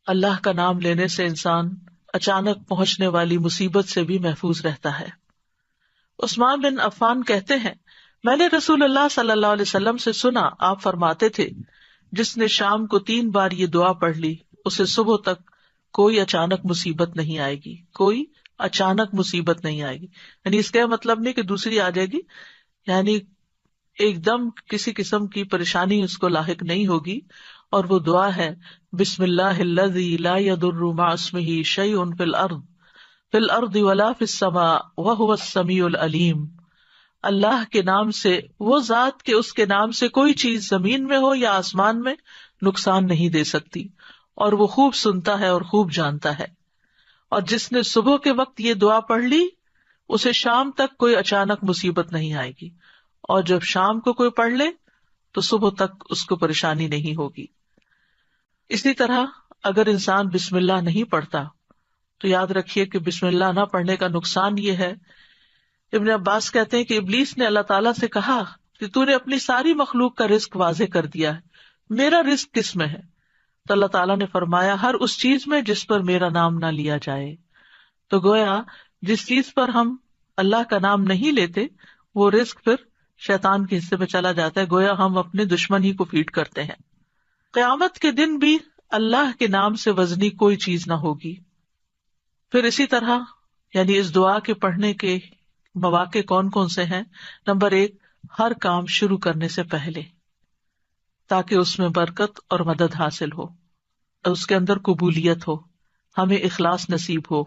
اللہ کا نام لینے سے انسان اچانک پہنچنے والی مصیبت سے بھی محفوظ رہتا ہے۔ عثمان بن عفان کہتے ہیں، میں نے رسول اللہ صلی اللہ علیہ وسلم سے سنا، آپ فرماتے تھے، جس نے شام کو 3 بار یہ دعا پڑھ لی اسے صبح تک کوئی اچانک مصیبت نہیں آئے گی، کوئی اچانک مصیبت نہیں آئے گی۔ یعنی اس کا مطلب نہیں کہ دوسری آ جائے گی، یعنی ایک دم کسی قسم کی پریشانی اس کو لاحق نہیں ہوگی۔ اور وہ دعا ہے، بسم اللہ الذی لا یضر مع اسمہ شیء فی الارض ولا فی السماء وہو السمیع العلیم۔ اللہ کے نام سے، وہ ذات کہ اس کے نام سے کوئی چیز زمین میں ہو یا آسمان میں نقصان نہیں دے سکتی، اور وہ خوب سنتا ہے اور خوب جانتا ہے۔ اور جس نے صبح کے وقت یہ دعا پڑھ لی اسے شام تک کوئی اچانک مصیبت نہیں آئے گی، اور جب شام کو کوئی پڑھ لے تو صبح تک اس کو پریشانی نہیں ہوگی۔ اسی طرح اگر انسان بسم اللہ نہیں پڑھتا تو یاد رکھیے کہ بسم اللہ نہ پڑھنے کا نقصان یہ ہے، ابن عباس کہتے ہیں کہ ابلیس نے اللہ تعالیٰ سے کہا کہ تو نے اپنی ساری مخلوق کا رزق واضح کر دیا ہے، میرا رزق کس میں ہے؟ تو اللہ تعالیٰ نے فرمایا، ہر اس چیز میں جس پر میرا نام نہ لیا جائے۔ تو گویا جس چیز پر ہم اللہ کا نام نہیں لیتے وہ رزق پھر شیطان کے حصے میں چلا جاتا ہے، گویا ہم اپنے دشمن ہی کو فیڈ کرتے ہیں۔ قیامت کے دن بھی اللہ کے نام سے وزنی کوئی چیز نہ ہوگی۔ پھر اسی طرح یعنی اس دعا کے پڑھنے کے مواقع کون کون سے ہیں؟ نمبر 1، ہر کام شروع کرنے سے پہلے، تاکہ اس میں برکت اور مدد حاصل ہو، اس کے اندر قبولیت ہو، ہمیں اخلاص نصیب ہو۔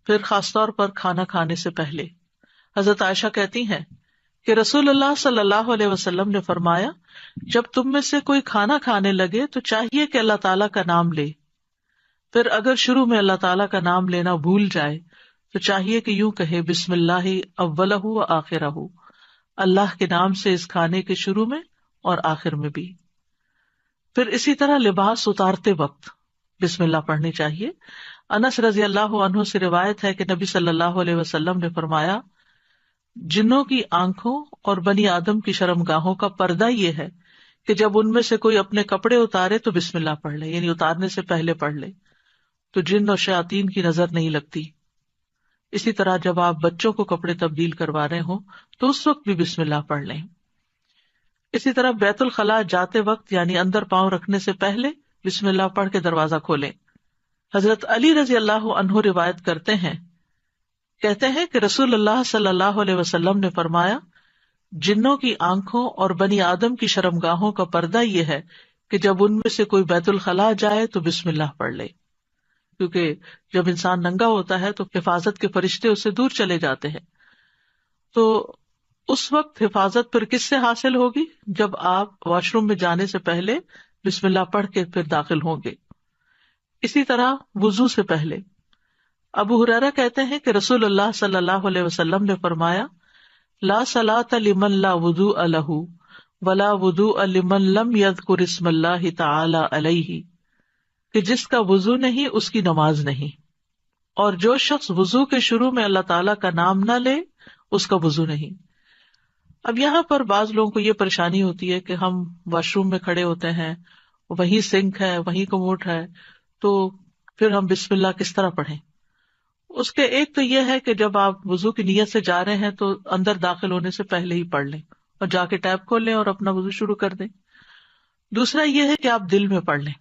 پھر خاص طور پر کھانا کھانے سے پہلے، حضرت عائشہ کہتی ہیں کہ رسول اللہ صلی اللہ علیہ وسلم نے فرمایا، جب تم میں سے کوئی کھانا کھانے لگے تو چاہیے کہ اللہ تعالیٰ کا نام لے، پھر اگر شروع میں اللہ تعالیٰ کا نام لینا بھول جائے تو چاہیے کہ یوں کہے، بسم اللہ اولہ و آخرہ، اللہ کے نام سے اس کھانے کے شروع میں اور آخر میں بھی۔ پھر اسی طرح لباس اتارتے وقت بسم اللہ پڑھنی چاہیے۔ انس رضی اللہ عنہ سے روایت ہے کہ نبی صلی اللہ علیہ وسلم نے فرمایا، جنوں کی آنکھوں اور بنی آدم کی شرمگاہوں کا پردہ یہ ہے کہ جب ان میں سے کوئی اپنے کپڑے اتارے تو بسم اللہ پڑھ لے، یعنی اتارنے سے پہلے پڑھ لے، تو جن اور شیاطین کی نظر نہیں لگتی۔ اسی طرح جب آپ بچوں کو کپڑے تبدیل کروا رہے ہوں تو اس وقت بھی بسم اللہ پڑھ لیں۔ اسی طرح بیت الخلاء جاتے وقت یعنی اندر پاؤں رکھنے سے پہلے بسم اللہ پڑھ کے دروازہ کھولیں۔ حضرت علی رضی اللہ عنہ روایت کرتے ہیں، کہتے ہیں کہ رسول اللہ صلی اللہ علیہ وسلم نے فرمایا، جنوں کی آنکھوں اور بنی آدم کی شرمگاہوں کا پردہ یہ ہے کہ جب ان میں سے کوئی بیت الخلاء جائے تو بسم اللہ پڑھ لے، کیونکہ جب انسان ننگا ہوتا ہے تو حفاظت کے فرشتے اس سے دور چلے جاتے ہیں۔ تو اس وقت حفاظت پھر کس سے حاصل ہوگی؟ جب آپ واش روم میں جانے سے پہلے بسم اللہ پڑھ کے پھر داخل ہوں گے۔ اسی طرح وضو سے پہلے، ابو ہریرہ کہتے ہیں کہ رسول اللہ صلی اللہ علیہ وسلم نے فرمایا، لا صلاۃ لمن لا وضوء لہ ولا وضوء لمن لم یذکر اسم اللہ تعالی علیہ، کہ جس کا وضو نہیں اس کی نماز نہیں، اور جو شخص وضو کے شروع میں اللہ تعالیٰ کا نام نہ لے اس کا وضو نہیں۔ اب یہاں پر بعض لوگوں کو یہ پریشانی ہوتی ہے کہ ہم واش روم میں کھڑے ہوتے ہیں، وہیں سنک ہے، وہیں کموڈ ہے، تو پھر ہم بسم اللہ کس طرح پڑھیں؟ اس کے ایک تو یہ ہے کہ جب آپ وضو کی نیت سے جا رہے ہیں تو اندر داخل ہونے سے پہلے ہی پڑھ لیں اور جا کے ٹیپ کھول لیں اور اپنا وضو شروع کر دیں۔ دوسرا یہ ہے کہ آپ دل میں پڑھ لیں،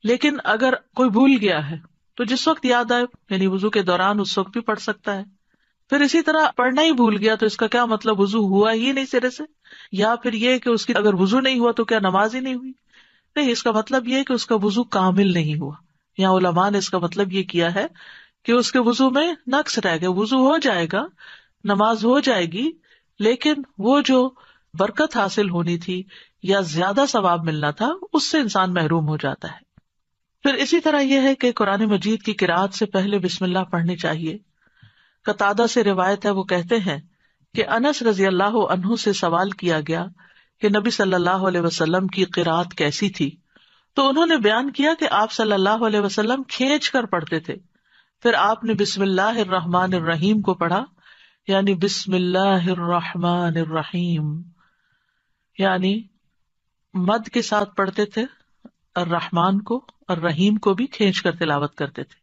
لیکن اگر کوئی بھول گیا ہے تو جس وقت یاد آئے یعنی وضو کے دوران اس وقت بھی پڑھ سکتا ہے۔ پھر اسی طرح پڑھنا ہی بھول گیا تو اس کا کیا مطلب؟ وضو ہوا ہی نہیں سرے سے، یا پھر یہ کہ اس کی اگر وضو نہیں ہوا تو کیا نماز ہی نہیں ہوئی؟ نہیں، اس کا مطلب یہ ہے کہ اس کا وضو کامل نہیں ہوا۔ یہاں علماء نے اس کا مطلب یہ کیا ہے کہ اس کے وضو میں نقص رہ گیا، وضو ہو جائے گا، نماز ہو جائے گی، لیکن وہ جو برکت حاصل ہونی تھی یا زیادہ ثواب ملنا تھا اس سے انسان محروم ہو جاتا ہے۔ پھر اسی طرح یہ ہے کہ قرآن مجید کی قرأت سے پہلے بسم اللہ پڑھنی چاہیے۔ قتادہ سے روایت ہے، وہ کہتے ہیں کہ انس رضی اللہ عنہ سے سوال کیا گیا کہ نبی صلی اللہ علیہ وسلم کی قرأت کیسی تھی، تو انہوں نے بیان کیا کہ آپ صلی اللہ علیہ وسلم کھینچ کر پڑھتے تھے، پھر آپ نے بسم اللہ الرحمن الرحیم کو پڑھا، یعنی بسم اللہ الرحمن الرحیم، یعنی مد کے ساتھ پڑھتے تھے، الرحمن کو اور رحیم کو بھی کھینچ کر تلاوت کرتے تھے.